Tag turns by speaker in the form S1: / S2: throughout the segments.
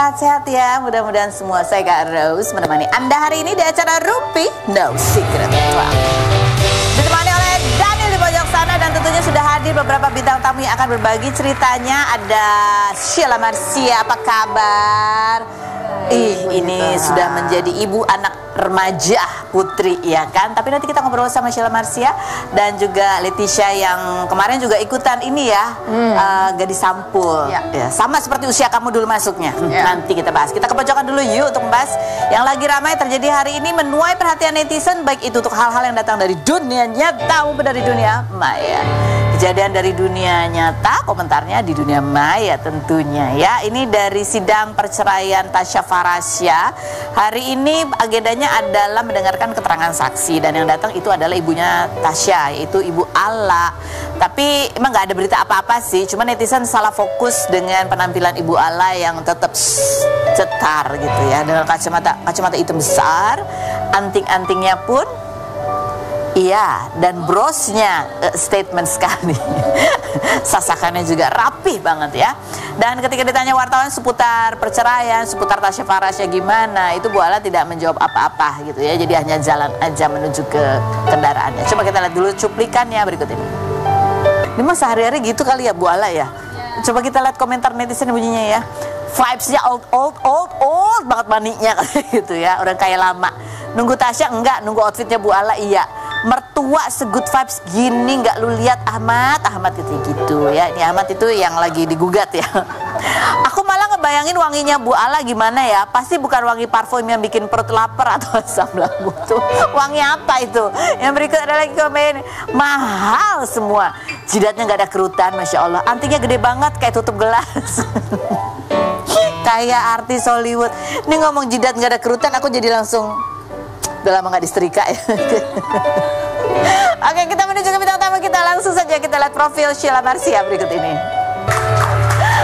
S1: sehat-sehat ya. Mudah-mudahan semua. Saya Kak Rose menemani Anda hari ini di acara Rumpi No Secret. Ditemani oleh Daniel di pojok sana, dan tentunya sudah hadir beberapa bintang tamu yang akan berbagi ceritanya. Ada Sheila Marcia, apa kabar? Ini sudah menjadi ibu anak remaja putri ya kan. Tapi nanti kita ngobrol sama Sheila Marcia dan juga Leticia yang kemarin juga ikutan ini ya, gadis sampul ya. Sama seperti usia kamu dulu masuknya. Nanti kita bahas. Kita ke pojokan dulu yuk untuk membahas yang lagi ramai terjadi hari ini, menuai perhatian netizen, baik itu untuk hal-hal yang datang dari dunia nyata maupun dari dunia maya. Kejadian dari dunia nyata, komentarnya di dunia maya tentunya ya. Ini dari sidang perceraian Tasya Farasya. Hari ini agendanya adalah mendengarkan keterangan saksi, dan yang datang itu adalah ibunya Tasya, yaitu Ibu Ala. Tapi emang nggak ada berita apa-apa sih, cuma netizen salah fokus dengan penampilan Ibu Ala yang tetap cetar gitu ya, dengan kacamata hitam besar, anting-antingnya pun iya, dan brosnya statement sekali. Sasakannya juga rapih banget ya. Dan ketika ditanya wartawan seputar perceraian, seputar Tasya Farasya gimana, itu Bu Ala tidak menjawab apa-apa gitu ya. Jadi hanya jalan aja menuju ke kendaraannya. Coba kita lihat dulu cuplikannya berikut ini. Ini mah sehari-hari gitu kali ya Bu Ala ya. Coba kita lihat komentar netizen bunyinya ya. Vibes-nya old banget maninya gitu ya. Orang kayak lama. Nunggu Tasya enggak, nunggu outfitnya Bu Ala iya. Mertua segood vibes gini nggak lu lihat Ahmad gitu ya. Ini Ahmad itu yang lagi digugat ya. Aku malah ngebayangin wanginya Bu Ala gimana ya. Pasti bukan wangi parfum yang bikin perut lapar atau asam lambung tuh. Wangi apa itu? Yang berikut ada lagi komen, mahal semua. Jidatnya nggak ada kerutan, Masya Allah. Antingnya gede banget kayak tutup gelas. Kayak artis Hollywood. Ini ngomong jidat nggak ada kerutan, aku jadi langsung udah lama nggak disetrika ya. Oke, kita menuju ke bintang tamu kita. Langsung saja kita lihat profil Sheila Marcia berikut ini.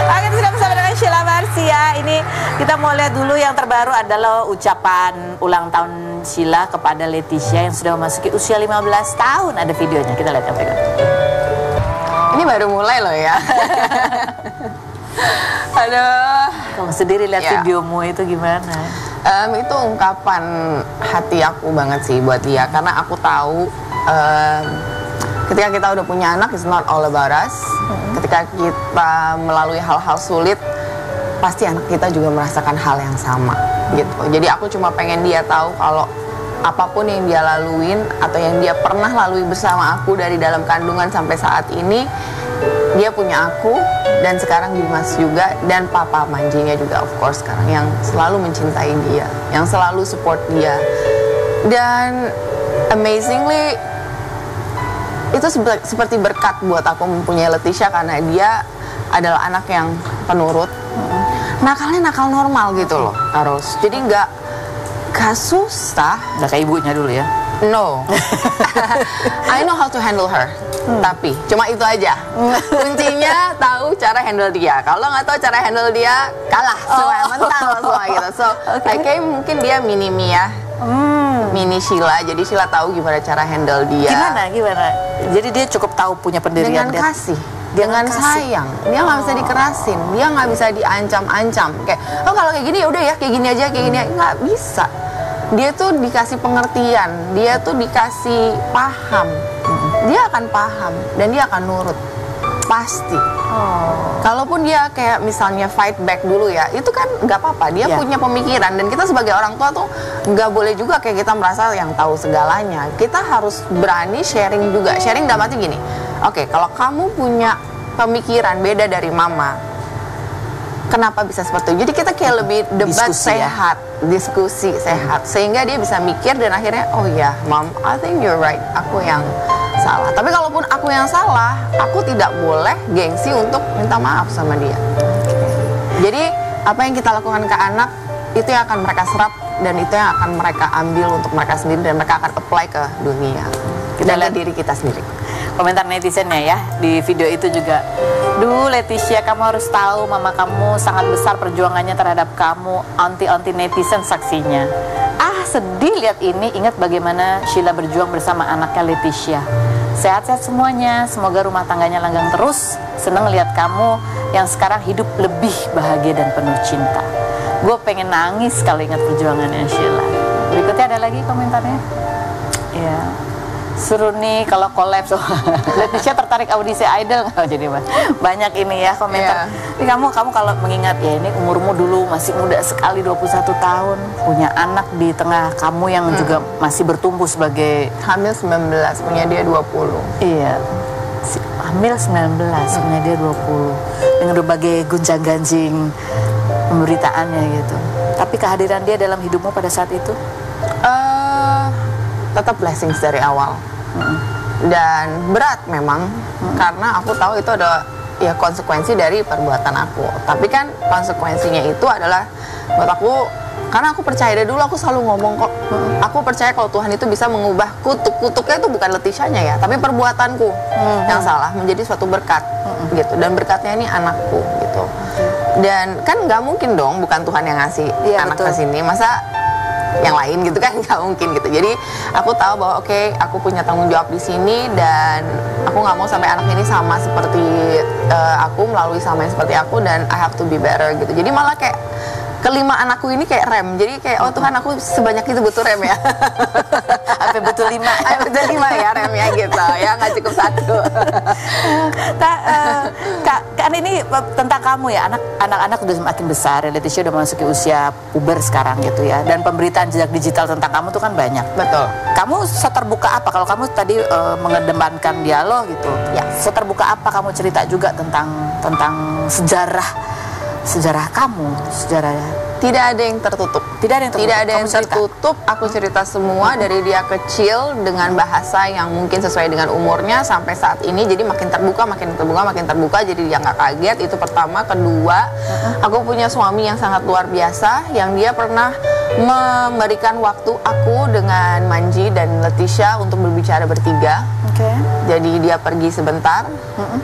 S1: Oke, sudah bersama dengan Sheila Marcia. Ini kita mau lihat dulu yang terbaru adalah ucapan ulang tahun Sheila kepada Leticia yang sudah memasuki usia 15 tahun. Ada videonya, kita lihat yang berikut.
S2: Ini baru mulai loh ya. Aduh,
S1: kamu sendiri lihat videomu itu gimana?
S2: Itu ungkapan hati aku banget sih buat dia, karena aku tahu ketika kita udah punya anak, it's not all about us. Ketika kita melalui hal-hal sulit, pasti anak kita juga merasakan hal yang sama gitu. Jadi aku cuma pengen dia tahu kalau apapun yang dia laluin atau yang dia pernah lalui bersama aku dari dalam kandungan sampai saat ini, dia punya aku, dan sekarang Dimas juga, dan papa manjinya juga of course sekarang, yang selalu mencintai dia, yang selalu support dia. Dan amazingly itu seperti berkat buat aku mempunyai Leticia, karena dia adalah anak yang penurut, nakalnya nakal normal gitu loh harus. Jadi nggak susah.
S1: Nggak kayak ibunya dulu ya.
S2: No. I know how to handle her. Tapi cuma itu aja. Kuncinya tahu cara handle dia. Kalau nggak tahu cara handle dia, kalah semua, mental semua gitu. So, kayak mungkin dia mini Mia, mini Sheila. Jadi Sheila tahu gimana cara handle dia.
S1: Gimana? Jadi dia cukup tahu punya pendirian.
S2: Dengan kasih, dengan sayang. Dia nggak bisa dikerasin, dia nggak bisa diancam-ancam. Kayak, oh kalau kayak gini ya udah ya, kayak gini aja, kayak gini. Nggak bisa. Dia tuh dikasih pengertian, dia tuh dikasih paham, dia akan paham dan dia akan nurut, pasti. Kalaupun dia kayak misalnya fight back dulu ya, itu kan nggak apa-apa, dia punya pemikiran. Dan kita sebagai orang tua tuh nggak boleh juga kayak kita merasa yang tahu segalanya. Kita harus berani sharing juga. Sharing dalam arti gini, oke, kalau kamu punya pemikiran beda dari mama, kenapa bisa seperti itu? Jadi kita kayak lebih debat sehat, diskusi sehat, sehingga dia bisa mikir dan akhirnya, oh ya, Mom, I think you're right, aku yang salah. Tapi kalaupun aku yang salah, aku tidak boleh gengsi untuk minta maaf sama dia. Jadi apa yang kita lakukan ke anak, itu yang akan mereka serap, dan itu yang akan mereka ambil untuk mereka sendiri, dan mereka akan apply ke dunia. Kita lihat diri kita sendiri.
S1: Komentar netizennya ya di video itu juga, duh Leticia, kamu harus tahu mama kamu sangat besar perjuangannya terhadap kamu. Anti-anti netizen saksinya. Ah, sedih lihat ini, ingat bagaimana Sheila berjuang bersama anaknya Leticia. Sehat-sehat semuanya, semoga rumah tangganya langgang terus. Senang lihat kamu yang sekarang hidup lebih bahagia dan penuh cinta. Gue pengen nangis kalau ingat perjuangannya Sheila. Berikutnya ada lagi komentarnya. Ya, seru nih kalau collab. Leticia tertarik audisi Idol nggak? Jadi banyak ini ya komentar. Ini kamu kalau mengingat ya, ini umurmu dulu masih muda sekali, 21 tahun, punya anak di tengah kamu yang juga masih bertumbuh sebagai
S2: hamil 19, punya dia 20.
S1: Iya. Hamil 19, punya dia 20. Dengan berbagai gonjang-ganjing pemberitaannya gitu. Tapi kehadiran dia dalam hidupmu pada saat itu?
S2: Tetap blessings dari awal. Dan berat memang, karena aku tahu itu ada ya konsekuensi dari perbuatan aku. Tapi kan konsekuensinya itu adalah buat aku, karena aku percaya dari dulu, aku selalu ngomong kok, aku percaya kalau Tuhan itu bisa mengubah kutuknya itu bukan Leticianya ya, tapi perbuatanku yang salah menjadi suatu berkat gitu. Dan berkatnya ini anakku gitu. Dan kan nggak mungkin dong bukan Tuhan yang ngasih anak ke sini, masa yang lain gitu kan, nggak mungkin gitu. Jadi aku tahu bahwa oke, aku punya tanggung jawab di sini, dan aku nggak mau sampai anak ini sama seperti aku, melalui sama yang seperti aku, dan I have to be better gitu. Jadi malah kayak kelima anakku ini kayak rem. Jadi kayak oh Tuhan, aku sebanyak itu butuh rem ya.
S1: Sampai butuh 5.
S2: Butuh 5 ya remnya gitu ya, nggak cukup 1.
S1: Kan ini tentang kamu ya, anak-anak udah semakin besar ya, Leticia udah memasuki usia puber sekarang gitu ya, dan pemberitaan jejak digital tentang kamu tuh kan banyak.
S2: Betul.
S1: Kamu seterbuka apa kalau kamu tadi mengedepankan dialog gitu ya, seterbuka apa kamu cerita juga tentang sejarah kamu,
S2: tidak ada yang tertutup. Tidak ada yang tertutup. Aku cerita semua dari dia kecil dengan bahasa yang mungkin sesuai dengan umurnya sampai saat ini. Jadi makin terbuka. Jadi dia nggak kaget. Itu pertama. Kedua, aku punya suami yang sangat luar biasa, yang dia pernah memberikan waktu aku dengan Manji dan Leticia untuk berbicara bertiga. Jadi dia pergi sebentar.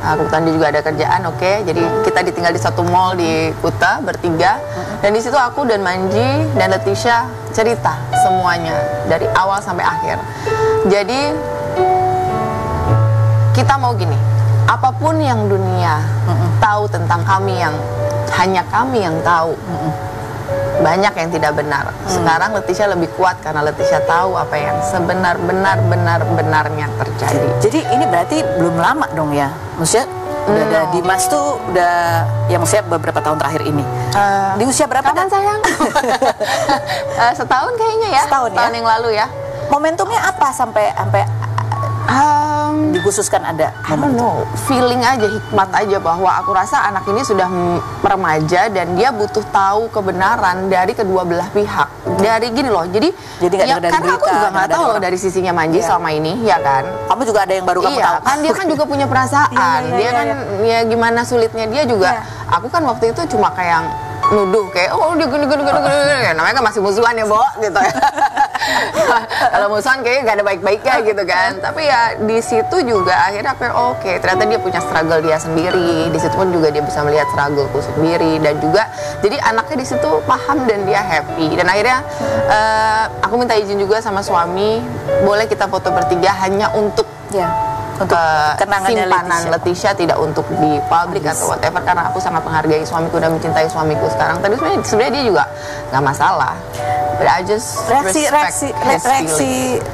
S2: Kebetulan dia juga ada kerjaan. Jadi kita ditinggal di satu mall di Kuta bertiga. Dan di situ aku dan Manji dan Leticia cerita semuanya dari awal sampai akhir. Jadi kita mau gini, apapun yang dunia tahu tentang kami, yang hanya kami yang tahu, banyak yang tidak benar. Sekarang Leticia lebih kuat karena Leticia tahu apa yang sebenar-benarnya terjadi.
S1: Jadi ini berarti belum lama dong ya, maksudnya udah ada Dimas tuh udah yang usia beberapa tahun terakhir ini. Di usia berapa?
S2: Kapan sayang? Setahun kayaknya ya. Setahun yang lalu ya.
S1: Momentumnya apa sampai dikhususkan ada?
S2: I don't know, feeling aja, hikmat aja, bahwa aku rasa anak ini sudah remaja dan dia butuh tahu kebenaran dari kedua belah pihak. Dari gini loh, jadi ya, karena aku juga nggak tahu loh dari sisinya Manji selama ini, ya kan.
S1: Kamu juga ada yang baru kamu tahu.
S2: Kan dia kan juga punya perasaan. Dia kan ya gimana sulitnya dia juga. Aku kan waktu itu cuma kayak nuduh kayak oh dia gini namanya kan masih musuhan ya Bo gitu ya. Kalau musuhan kayaknya gak ada baik-baiknya gitu kan. Tapi ya di situ juga akhirnya aku oke, ternyata dia punya struggle dia sendiri. Di situ pun juga dia bisa melihat struggleku sendiri, dan juga jadi anaknya di situ paham dan dia happy. Dan akhirnya aku minta izin juga sama suami, boleh kita foto bertiga hanya untuk simpanan Leticia, tidak untuk di publik atau whatever, karena aku sangat menghargai suamiku dan mencintai suamiku sekarang. Tapi sebenarnya dia juga nggak masalah. But I just
S1: reaksi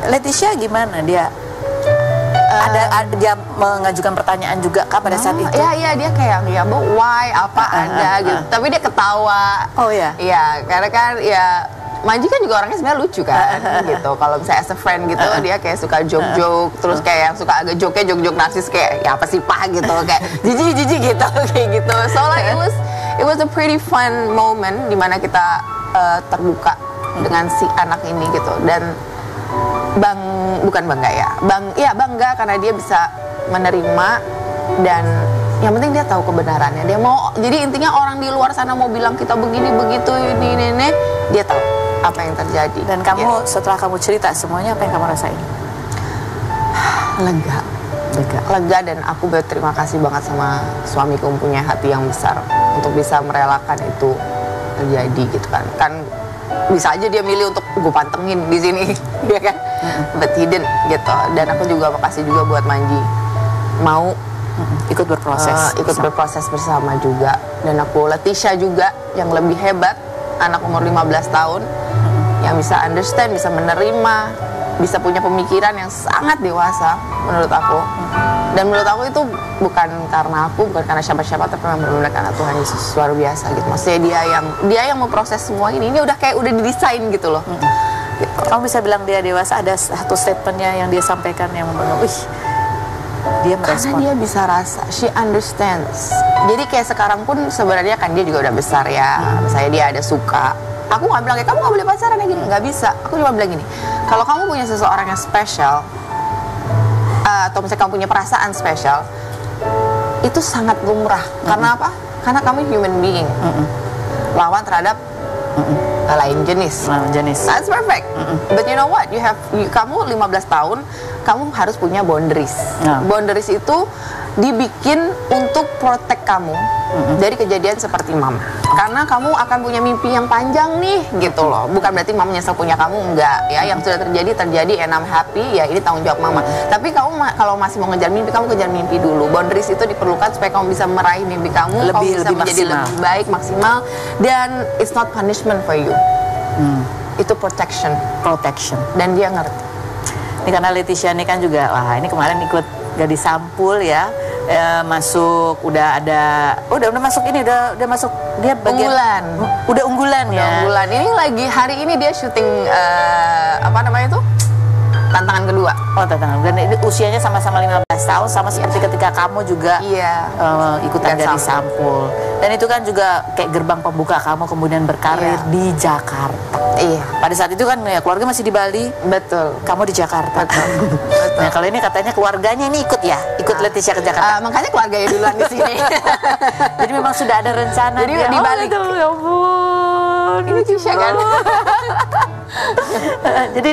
S1: Leticia gimana? Dia ada dia mengajukan pertanyaan juga kah pada saat itu?
S2: Iya dia kayak ya Bo, why apa ada gitu. Tapi dia ketawa.
S1: Oh ya.
S2: Iya, karena kan ya Manji kan juga orangnya sebenarnya lucu kan gitu. Kalau misalnya as a friend gitu dia kayak suka joke-joke, terus kayak suka agak joke narsis kayak ya apa sih Pak gitu, kayak jijik gitu kayak gitu. So like it was a pretty fun moment dimana kita terbuka dengan si anak ini gitu. Dan bukan bangga ya, bangga karena dia bisa menerima, dan yang penting dia tahu kebenarannya. Dia mau, jadi intinya orang di luar sana mau bilang kita begini begitu ini dia tahu apa yang terjadi.
S1: Dan kamu setelah kamu cerita semuanya, apa yang kamu rasain?
S2: Lega, dan aku berterima kasih banget sama suamiku, mempunyai hati yang besar untuk bisa merelakan itu terjadi gitu kan. Kan bisa aja dia milih untuk gue pantengin di sini, ya kan? But he didn't gitu. Dan aku juga makasih juga buat Manji mau
S1: ikut berproses
S2: bersama juga. Dan aku Leticia juga yang lebih hebat, anak umur 15 tahun yang bisa understand, bisa menerima, bisa punya pemikiran yang sangat dewasa menurut aku. Dan menurut aku itu bukan karena aku, bukan karena siapa-siapa, tapi memang benar-benar karena Tuhan Yesus luar biasa gitu. Maksudnya dia yang memproses semua ini udah kayak udah didesain gitu loh. Gitu.
S1: Kamu bisa bilang dia dewasa, ada satu statementnya yang dia sampaikan yang membuat, dia merespon.
S2: Karena dia bisa rasa, she understands. Jadi kayak sekarang pun sebenarnya kan dia juga udah besar ya. Misalnya dia ada suka, aku nggak bilang kayak kamu nggak boleh pacaran kayak gini, nggak bisa. Aku cuma bilang gini, kalau kamu punya seseorang yang spesial, atau misalnya kamu punya perasaan spesial, itu sangat lumrah. Karena apa? Karena kamu human being, lawan terhadap lain jenis. That's perfect. But you know what? Kamu 15 tahun, kamu harus punya boundaries. Boundaries itu dibikin untuk protect kamu dari kejadian seperti Mama. Karena kamu akan punya mimpi yang panjang nih, gitu loh. Bukan berarti Mama nyesel punya kamu, enggak ya. Yang sudah terjadi and I'm happy, ya ini tanggung jawab Mama. Tapi kamu kalau masih mau ngejar mimpi, kamu kejar mimpi dulu. Boundaries itu diperlukan supaya kamu bisa meraih mimpi kamu, kamu bisa menjadi lebih baik, maksimal. Dan it's not punishment for you. Itu protection. Dan dia ngerti.
S1: Ini karena Leticia ini kan juga, wah ini kemarin ikut gadis sampul ya, masuk udah masuk ini udah masuk dia bagian
S2: unggulan.
S1: Udah unggulan ya.
S2: Unggulan. Ini lagi hari ini dia syuting apa namanya itu? Tantangan kedua.
S1: Oh, tantangan. Dan ini usianya sama-sama 15 tahun, sama seperti ketika kamu juga ikutan gadis sampul. Dan itu kan juga kayak gerbang pembuka kamu kemudian berkarir di Jakarta.
S2: Iya.
S1: Pada saat itu kan ya keluarga masih di Bali.
S2: Betul.
S1: Kamu di Jakarta.
S2: Betul.
S1: Nah, kalau ini katanya keluarganya ini ikut Leticia ke Jakarta.
S2: Makanya keluarganya duluan di sini.
S1: Jadi memang sudah ada rencana.
S2: Jadi di Bali.
S1: Ya ampun.
S2: Ini Tisha kan.
S1: Jadi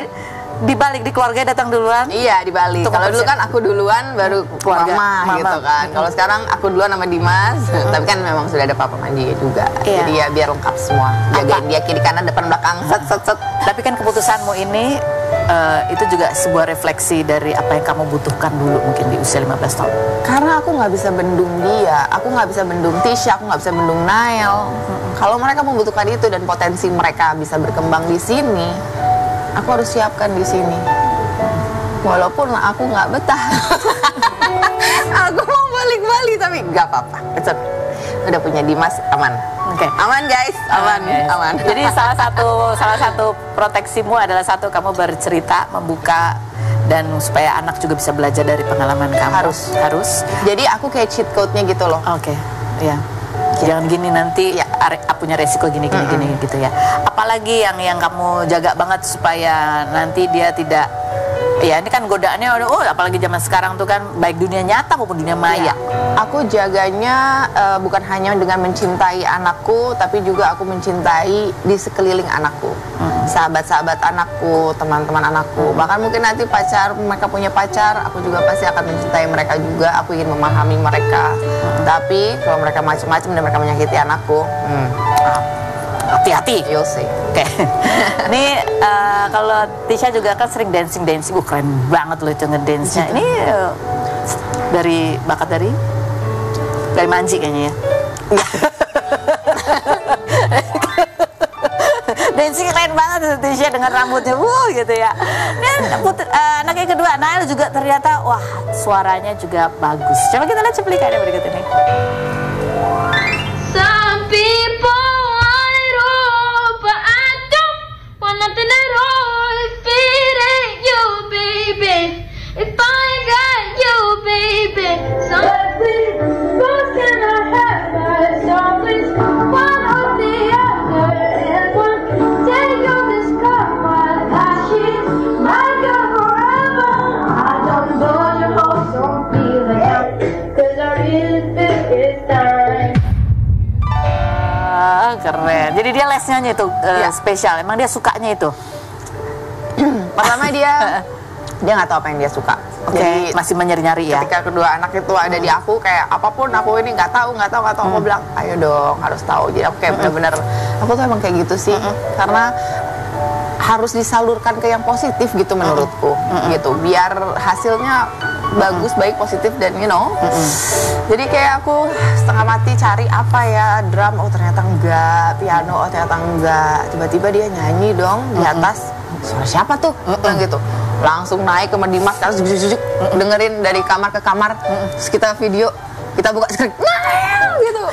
S1: dibalik di keluarga datang duluan.
S2: Iya, di Bali. Kalau dulu kan aku duluan baru keluarga Mama gitu kan. Kalau sekarang aku duluan sama Dimas, tapi kan memang sudah ada Papa Mandi juga. Jadi ya biar lengkap semua. Jagain dia kiri kanan depan belakang set.
S1: Tapi kan keputusanmu ini itu juga sebuah refleksi dari apa yang kamu butuhkan dulu mungkin di usia 15 tahun.
S2: Karena aku nggak bisa bendung dia, aku nggak bisa bendung Tisha, aku nggak bisa bendung Nael. Kalau mereka membutuhkan itu dan potensi mereka bisa berkembang di sini, aku harus siapkan di sini. Walaupun aku nggak betah. Aku mau balik Bali tapi nggak apa-apa. Udah punya Dimas, aman.
S1: Oke.
S2: Aman guys, aman.
S1: Jadi salah satu proteksimu adalah satu, kamu bercerita, membuka, dan supaya anak juga bisa belajar dari pengalaman kamu. Harus.
S2: Jadi aku kayak cheat code-nya gitu loh.
S1: Oke. Ya. Jangan gini nanti punya resiko gini gitu ya. Apalagi yang kamu jaga banget supaya nanti dia tidak, ya ini kan godaannya apalagi zaman sekarang tuh kan baik dunia nyata maupun dunia maya.
S2: Aku jaganya bukan hanya dengan mencintai anakku, tapi juga aku mencintai di sekeliling anakku. Sahabat-sahabat anakku, teman-teman anakku. Bahkan mungkin nanti mereka punya pacar, aku juga pasti akan mencintai mereka juga. Aku ingin memahami mereka. Tapi kalau mereka macam-macam dan mereka menyakiti anakku,
S1: hati-hati.
S2: You'll see.
S1: Oke. Ini kalau Tisha juga kan sering dancing. Keren banget loh itu ngedance-nya. Ini dari bakat dari Manji kayaknya ya. Dancing keren banget Tisha dengan rambutnya gitu ya. Dan anaknya kedua Nael juga ternyata wah suaranya juga bagus. Coba kita lihat cuplikannya berikut ini.
S3: Some people want it all, but I don't want nothing at all. If it ain't you, baby, if I ain't got you, baby, so what can I have? It's always one or the other, and one day you'll discover that she's my girl forever. I don't know your hopes don't feel like 'cause I really think it's time.
S1: Keren. Jadi dia les nyanyi itu spesial. Emang dia sukanya itu?
S2: Pertama dia nggak tahu apa yang dia suka.
S1: Jadi masih menyari-nyari ya.
S2: Ketika kedua anak itu ada di aku, kayak apapun aku ini nggak tahu. Aku bilang, ayo dong harus tahu. Jadi aku kayak bener-bener, aku tuh emang kayak gitu sih. Karena harus disalurkan ke yang positif gitu menurutku. Gitu. Biar hasilnya bagus, baik, positif dan Jadi kayak aku setengah mati cari apa ya, drum, oh ternyata enggak, piano, oh ternyata enggak. Tiba-tiba dia nyanyi dong di atas. Suara siapa tuh? Gitu. Langsung naik ke Medimas, terus jujuk-jujuk dengerin dari kamar ke kamar. Terus kita video, kita buka skrip, gitu.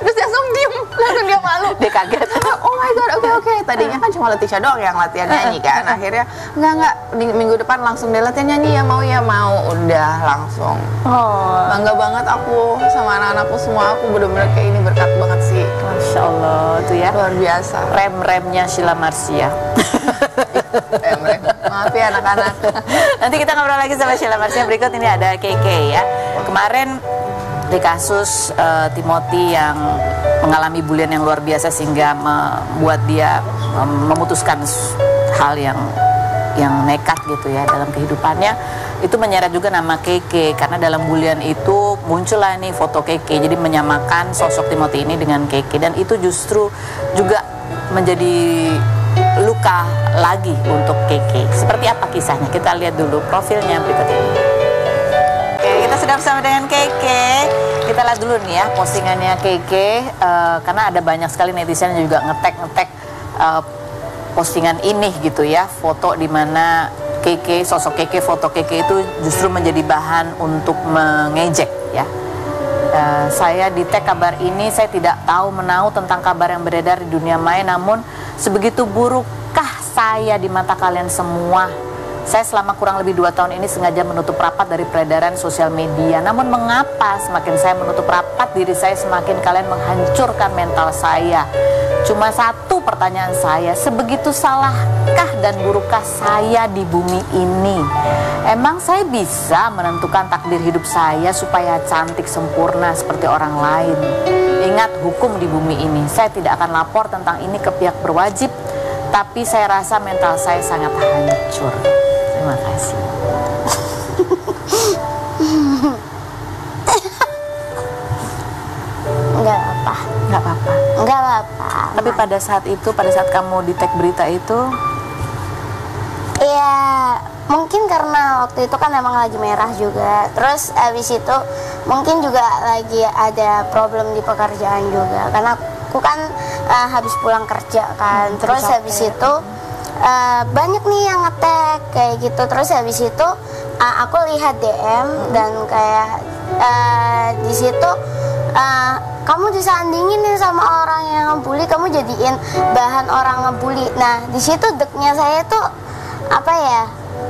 S2: Terus dia langsung dia malu.
S1: Dia kaget.
S2: Oh my god, oke. Tadinya kan cuma Leticia doang yang latihan nyanyi kan. Akhirnya enggak, minggu depan langsung dia latihan nyanyi ya mau. Udah langsung. Bangga banget aku sama anak-anakku semua. Aku bener-bener kayak ini berkat banget sih.
S1: Masya Allah tuh ya.
S2: Luar biasa.
S1: Rem-remnya Sheila Marcia.
S2: Maaf ya anak-anak.
S1: Nanti kita ngobrol lagi sama Sheila Marcia. Berikut ini ada Keke ya. Kemarin di kasus Timothy yang mengalami bulian yang luar biasa sehingga membuat dia memutuskan hal yang nekat gitu ya dalam kehidupannya, itu menyeret juga nama Keke karena dalam bulian itu muncullah nih foto Keke, jadi menyamakan sosok Timothy ini dengan Keke, dan itu justru juga menjadi luka lagi untuk Keke. Seperti apa kisahnya? Kita lihat dulu profilnya berikut ini. Oke, kita sudah bersama dengan Keke. Kita lihat dulu nih ya postingannya Keke, karena ada banyak sekali netizen yang juga ngetek postingan ini gitu ya, foto di mana Keke, sosok Keke, foto Keke itu justru menjadi bahan untuk mengejek ya. Saya di tag kabar ini, saya tidak tahu menahu tentang kabar yang beredar di dunia maya, namun sebegitu burukkah saya di mata kalian semua? Saya selama kurang lebih 2 tahun ini sengaja menutup rapat dari peredaran sosial media. Namun mengapa semakin saya menutup rapat diri saya, semakin kalian menghancurkan mental saya? Cuma satu pertanyaan saya, sebegitu salahkah dan burukkah saya di bumi ini? Emang saya bisa menentukan takdir hidup saya supaya cantik sempurna seperti orang lain? Ingat hukum di bumi ini, saya tidak akan lapor tentang ini ke pihak berwajib, tapi saya rasa mental saya sangat hancur. Terima kasih.
S3: Enggak apa-apa.
S1: Nggak apa-apa.
S3: Enggak apa-apa.
S1: Tapi pada saat itu, pada saat kamu di tag berita itu,
S3: ya mungkin karena waktu itu kan emang lagi merah juga. Terus abis itu mungkin juga lagi ada problem di pekerjaan juga. Karena aku kan habis pulang kerja kan. Terus habis itu banyak nih yang nge-tag kayak gitu. Terus habis itu aku lihat DM dan kayak di situ kamu disandingin nih sama orang yang ngebully, kamu jadiin bahan orang ngebully. Nah di situ deknya saya tuh apa ya,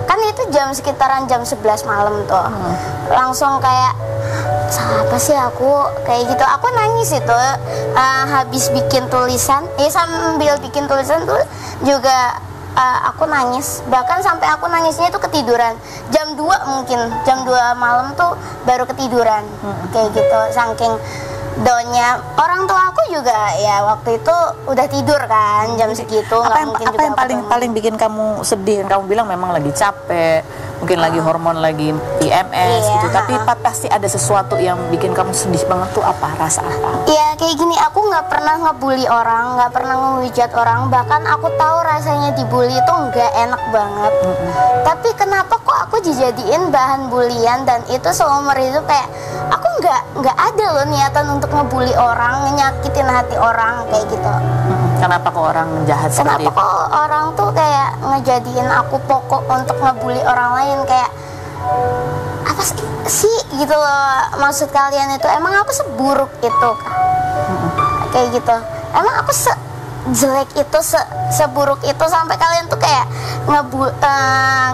S3: kan itu sekitaran jam 11 malam tuh. Langsung kayak salah apa sih aku kayak gitu. Aku nangis itu habis bikin tulisan, sambil bikin tulisan tuh juga aku nangis. Bahkan sampai aku nangisnya itu ketiduran. Jam 2 mungkin, jam 2 malam tuh baru ketiduran. Kayak gitu, saking donya. Orang tua aku juga ya waktu itu udah tidur kan jam segitu.
S1: apa yang paling bikin kamu sedih? Kamu bilang memang lagi capek, mungkin lagi hormon, lagi PMS gitu. Tapi pasti ada sesuatu yang bikin kamu sedih banget tuh, apa? Rasa apa?
S3: Ya kayak gini, aku nggak pernah ngebully orang, nggak pernah ngehujat orang. Bahkan aku tahu rasanya dibully itu nggak enak banget. Tapi kenapa kok aku dijadiin bahan bulian, dan itu seumur hidup kayak aku nggak ada loh niatan untuk ngebully orang, nyakitin hati orang kayak gitu.
S1: Kenapa kok orang jahat seperti itu?
S3: Kenapa kok orang tuh kayak ngejadiin aku pokok untuk ngebully orang lain, kayak apa sih gitu loh maksud kalian itu? Emang aku seburuk itu kah? Kayak gitu. Emang aku jelek itu, seburuk itu sampai kalian tuh kayak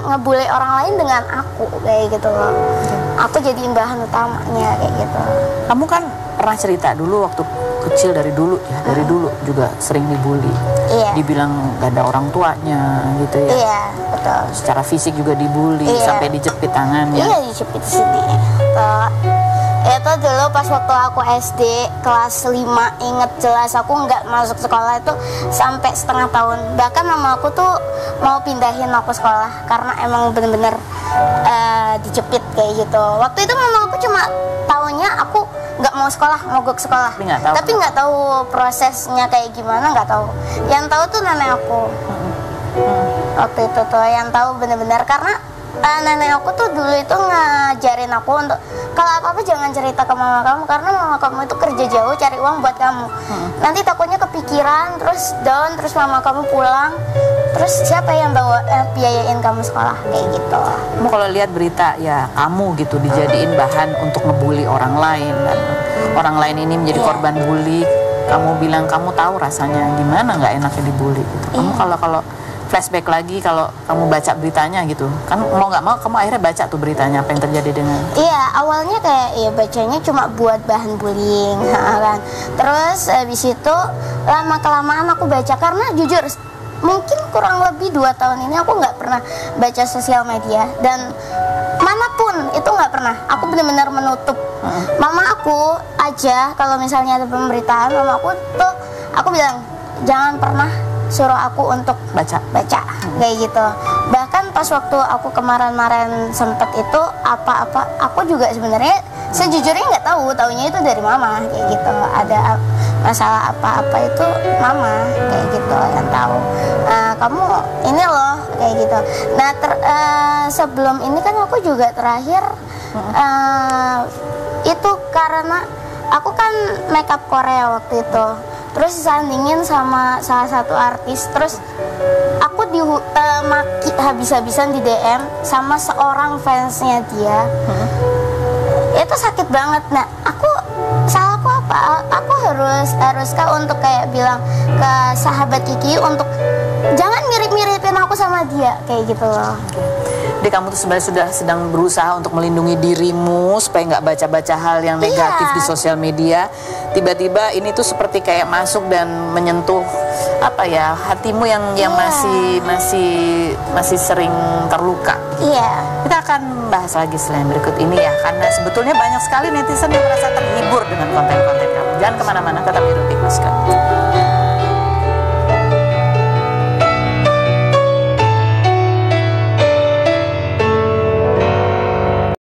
S3: ngebully orang lain dengan aku kayak gitu loh. Aku jadiin bahan utamanya kayak gitu.
S1: Kamu kan pernah cerita dulu waktu kecil, dari dulu juga sering dibully.
S3: Iya.
S1: Dibilang gak ada orang tuanya gitu ya.
S3: Iya, betul.
S1: Secara fisik juga dibully,
S3: Iya.
S1: sampai dijepit tangannya.
S3: Iya, dijepit sini. Itu dulu pas waktu aku SD kelas 5, inget jelas aku nggak masuk sekolah itu sampai setengah tahun. Bahkan mama aku tuh mau pindahin aku sekolah karena emang bener-bener dijepit kayak gitu. Waktu itu mama aku cuma taunya aku nggak mau sekolah, mogok sekolah. Tapi nggak tahu prosesnya kayak gimana, nggak tahu. Yang tahu tuh nenek aku. Waktu itu tuh yang tahu bener-bener, karena
S4: nenek aku tuh dulu itu ngajarin aku untuk kalau apa-apa jangan cerita ke mama kamu karena mama kamu itu kerja jauh cari uang buat kamu. Nanti takutnya kepikiran terus down terus mama kamu pulang terus siapa yang biayain kamu sekolah kayak gitu.
S1: Kamu kalau lihat berita ya kamu gitu dijadiin bahan untuk ngebully orang lain dan orang lain ini menjadi korban bully. Kamu bilang kamu tahu rasanya gimana nggak enaknya dibully gitu. Kamu kalau flashback lagi kalau kamu baca beritanya gitu kan mau nggak mau kamu akhirnya baca tuh beritanya apa yang terjadi dengan
S4: awalnya kayak ya bacanya cuma buat bahan bullying kan terus habis itu lama kelamaan aku baca karena jujur mungkin kurang lebih 2 tahun ini aku nggak pernah baca sosial media dan manapun itu nggak pernah aku benar-benar menutup. Mama aku aja kalau misalnya ada pemberitaan mama aku tuh aku bilang jangan pernah suruh aku untuk baca kayak gitu. Bahkan pas waktu aku kemarin sempet itu apa-apa aku juga sebenarnya sejujurnya nggak taunya itu dari mama kayak gitu. Ada masalah apa-apa itu mama kayak gitu yang tahu. Kamu ini loh kayak gitu. Nah sebelum ini kan aku juga terakhir itu karena aku kan makeup Korea waktu itu. Terus disandingin sama salah satu artis. Terus aku maki habis-habisan di DM sama seorang fansnya dia. Itu sakit banget. Nah, salahku apa? Aku haruskah untuk kayak bilang ke sahabat Kiki untuk jangan mirip-miripin aku sama dia kayak gitu loh.
S1: Jadi kamu tuh sebenarnya sudah sedang berusaha untuk melindungi dirimu supaya nggak baca-baca hal yang negatif di sosial media. Tiba-tiba ini tuh seperti kayak masuk dan menyentuh apa ya hatimu yang masih sering terluka.
S4: Iya.
S1: Kita akan bahas lagi selain berikut ini ya karena sebetulnya banyak sekali netizen yang merasa terhibur dengan konten-konten kamu. Jangan kemana-mana, tetap di Rupiah.